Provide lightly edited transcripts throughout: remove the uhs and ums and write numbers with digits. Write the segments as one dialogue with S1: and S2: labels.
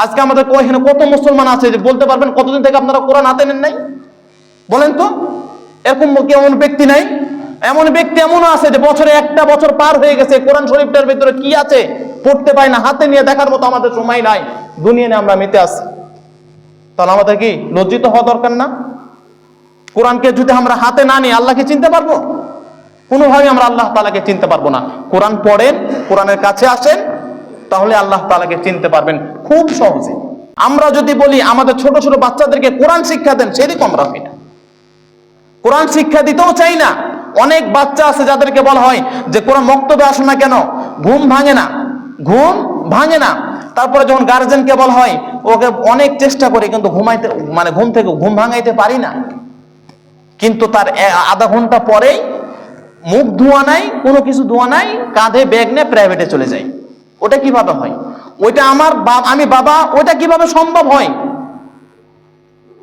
S1: আজকে আমাদের এখানে কত মুসলমান আছে যে বলতে পারবেন কতদিন থেকে আপনারা কোরআন হাতে নেন নাই? বলেন তো, এরকম কেমন ব্যক্তি নাই? এমন ব্যক্তি এমনও আছে যে বছরে একটা বছর পার হয়ে গেছে, কোরআন শরীফটার ভিতরে কি আছে পড়তে পাই না, হাতে নিয়ে দেখার মতো আমাদের সময় নাই, দুনিয়া নিয়ে আমরা মেতে আছি। তাহলে আমাদের কি লজ্জিত হওয়া দরকার না? কোরআনকে যদি আমরা হাতে না নিই আল্লাহকে চিনতে পারবো? কোনোভাবে আমরা আল্লাহ তাআলাকে চিনতে পারবো না। কোরআন পড়েন, কোরআনের কাছে আসেন, তাহলে আল্লাহ তাআলাকে চিনতে পারবেন খুব সহজে। আমরা যদি বলি আমাদের ছোট ছোট বাচ্চাদেরকে কোরআন শিক্ষা দেন, সেরকম আমরা হই না। কোরআন শিক্ষা দিতেও চাই না। অনেক বাচ্চা আছে যাদেরকে বলা হয় যে কোরআন মক্তবে আসো না কেন, ঘুম ভাঙে না, ঘুম ভাঙে না। তারপরে যখন গার্জেনকে বলা হয়, ওকে অনেক চেষ্টা করি কিন্তু ঘুমাইতে মানে ঘুম থেকে ঘুম ভাঙাইতে পারি না, কিন্তু তার আধা ঘন্টা পরেই মুখ ধোয়া নাই, কোনো কিছু ধোয়া নাই, কাঁধে ব্যাগ নিয়ে প্রাইভেটে চলে যায়। ওটা কিভাবে হয়? ওইটা আমি বাবা, ওইটা কিভাবে সম্ভব হয়?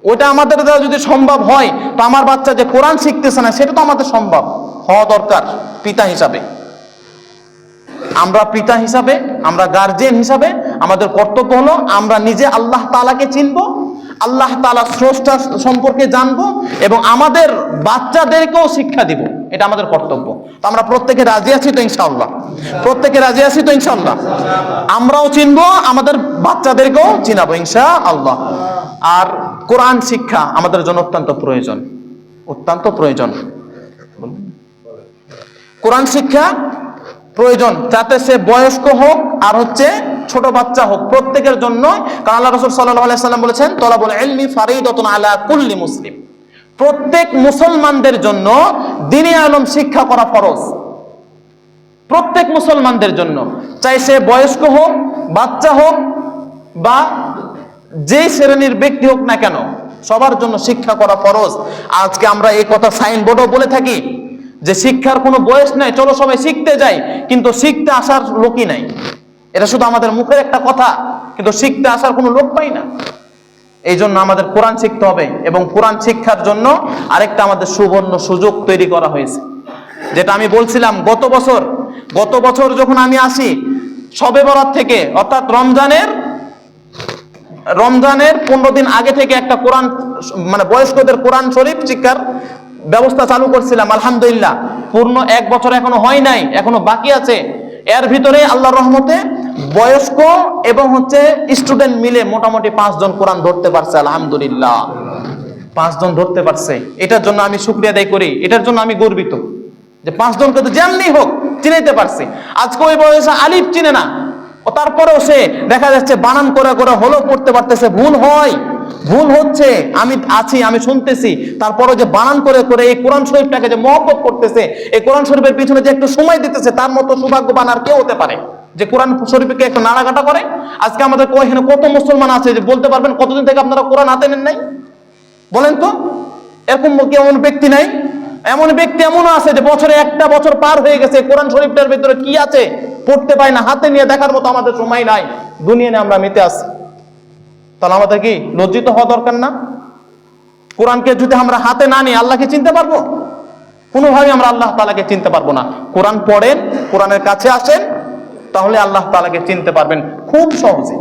S1: ওইটা আমাদের দ্বারা যদি সম্ভব হয়, তো আমার বাচ্চা যে কোরআন শিখতেছে না, সেটা তো আমাদের সম্ভব হওয়া দরকার। পিতা হিসাবে, আমরা পিতা হিসাবে, আমরা গার্জিয়ান হিসাবে আমাদের কর্তব্য হলো আমরা নিজে আল্লাহ তাআলাকে চিনবো, আল্লাহ তাআলা স্রষ্টা সম্পর্কে জানবো এবং আমাদের বাচ্চাদেরকেও শিক্ষা দিব। এটা আমাদের কর্তব্য। তো আমরা প্রত্যেকে রাজি আছি তো ইনশাআল্লাহ? প্রত্যেকে রাজি আছি তো ইনশাআল্লাহ? আমরাও চিনবো, আমাদের বাচ্চাদেরকেও চিনাবো ইনশাআল্লাহ। আর কোরআন শিক্ষা আমাদের জন্য অত্যন্ত প্রয়োজন, অত্যন্ত প্রয়োজন। কোরআন শিক্ষা প্রয়োজন, যাতে সে বয়স্ক হোক আর ছোট বাচ্চা হোক, প্রত্যেকের জন্য। কারণ আল্লাহ রাসূল সাল্লাল্লাহু আলাইহি সাল্লাম বলেছেন, তলাবুল ইলমি ফারিদাতুন আলা কুল্লি মুসলিম। প্রত্যেক মুসলমানদের জন্য দ্বীনে আলম শিক্ষা করা ফরজ। প্রত্যেক মুসলমানদের জন্য, চাই সে বয়স্ক হোক, বাচ্চা হোক বা যে শ্রেণীর ব্যক্তি হোক না কেন, সবার জন্য শিক্ষা করা ফরজ। আজকে আমরা এই কথা সাইনবোর্ডও বলে থাকি যে শিক্ষার কোনো বয়স নাই, চলো সবাই শিখতে যাই, কিন্তু শিখতে আসার লোকই নাই। এটা শুধু আমাদের মুখের একটা কথা, কিন্তু শিখতে আসার কোনো লোক পাই না। এই জন্য আমাদের কোরআন শিখতে হবে এবং কোরআন শিক্ষার জন্য আরেকটা আমাদের সুবর্ণ সুযোগ তৈরি করা হয়েছে, যেটা আমি বলছিলাম গত বছর যখন আমি আসি, শবে বরাত থেকে অর্থাৎ রমজানের 15 দিন আগে থেকে একটা কোরআন মানে বয়স্কদের কোরআন শরীফ শিক্ষার ব্যবস্থা চালু করছিলাম। আলহামদুলিল্লাহ, পূর্ণ 1 বছর এখনো হয় নাই, এখনো বাকি আছে। এর ভিতরে আল্লাহর রহমতে বয়স্ক এবং স্টুডেন্ট মিলে মোটামুটি 5 জন কোরআন ধরতে পারছে। আলহামদুলিল্লাহ, 5 জন ধরতে পারছে। এটার জন্য আমি শুকরিয়া আদায় করি, এটার জন্য আমি গর্বিত যে 5 জনকে তো যেমনি হোক চিনাইতে পারছে। আজকে ওই বয়সে আলিফ চিনে না, ও তারপরেও সে দেখা যাচ্ছে বানান করে করে হলো পড়তে পারতেছে। ভুল হচ্ছে, আমি আছি, আমি শুনতেছি, তারপরে যে বানান করে করে এই কোরআন শরীফটাকে যে মহব্বত করতেছে, এই কোরআন শরীফের পিছনে যে একটু সময় দিতেছে, তার মতো সৌভাগ্যবান আর কেউ হতে পারে যে কোরআন শরীফকে একটু নাড়াঘাটা করে? আজকে আমাদের এখানে কত মুসলমান আছে যে বলতে পারবেন কতদিন থেকে আপনারা কোরআন হাতে নেন নাই? বলেন তো, এরকম কেমন ব্যক্তি নাই? এমন ব্যক্তি এমনও আছে যে বছরে একটা বছর পার হয়ে গেছে, কোরআন শরীফটার ভিতরে কি আছে পড়তে পাই না, হাতে নিয়ে দেখার মতো আমাদের সময় নাই, দুনিয়া নিয়ে আমরা মেতে আছি। তাহলে আমাদের কি লজ্জিত হওয়া দরকার না? কোরআনকে যদি আমরা হাতে না নিই আল্লাহকে চিনতে পারবো? কোনোভাবে আমরা আল্লাহ তাআলাকে চিনতে পারবো না। কোরআন পড়েন, কোরআনের কাছে আসেন, তাহলে আল্লাহ তাআলাকে চিনতে পারবেন খুব সহজে।